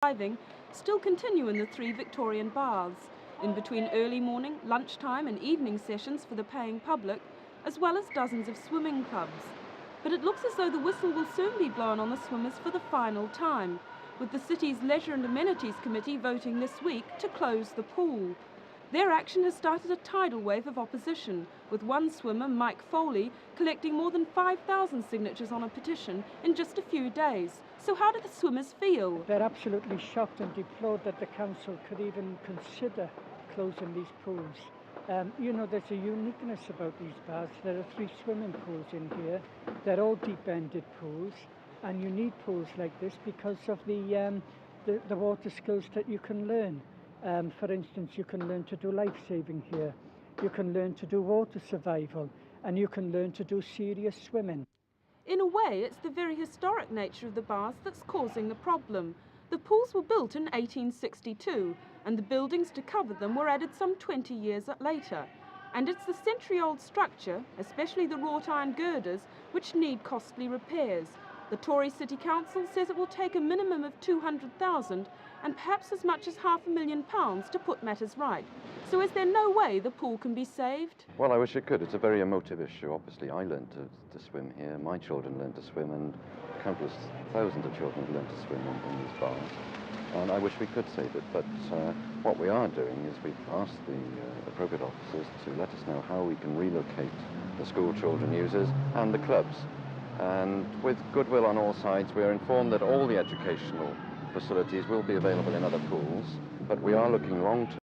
diving still continue in the 3 Victorian baths, in between early morning, lunchtime and evening sessions for the paying public, as well as dozens of swimming clubs. But it looks as though the whistle will soon be blown on the swimmers for the final time, with the city's Leisure and Amenities Committee voting this week to close the pool. Their action has started a tidal wave of opposition, with one swimmer, Mike Foley, collecting more than 5,000 signatures on a petition in just a few days. So how do the swimmers feel? They're absolutely shocked and deplored that the council could even consider closing these pools. There's a uniqueness about these baths. There are 3 swimming pools in here. They're all deep-ended pools, and you need pools like this because of the water skills that you can learn. For instance, you can learn to do life-saving here. You can learn to do water survival, and you can learn to do serious swimming. In a way, it's the very historic nature of the baths that's causing the problem. The pools were built in 1862, and the buildings to cover them were added some 20 years later. And it's the century-old structure, especially the wrought iron girders, which need costly repairs. The Tory City Council says it will take a minimum of £200,000 and perhaps as much as £500,000 to put matters right. So is there no way the pool can be saved? Well, I wish it could. It's a very emotive issue. Obviously, I learned to swim here. My children learned to swim, and countless thousands of children have learned to swim in these baths. And I wish we could save it, but what we are doing is we've asked the appropriate officers to let us know how we can relocate the school children users and the clubs. And with goodwill on all sides, we are informed that all the educational facilities will be available in other pools, but we are looking long term.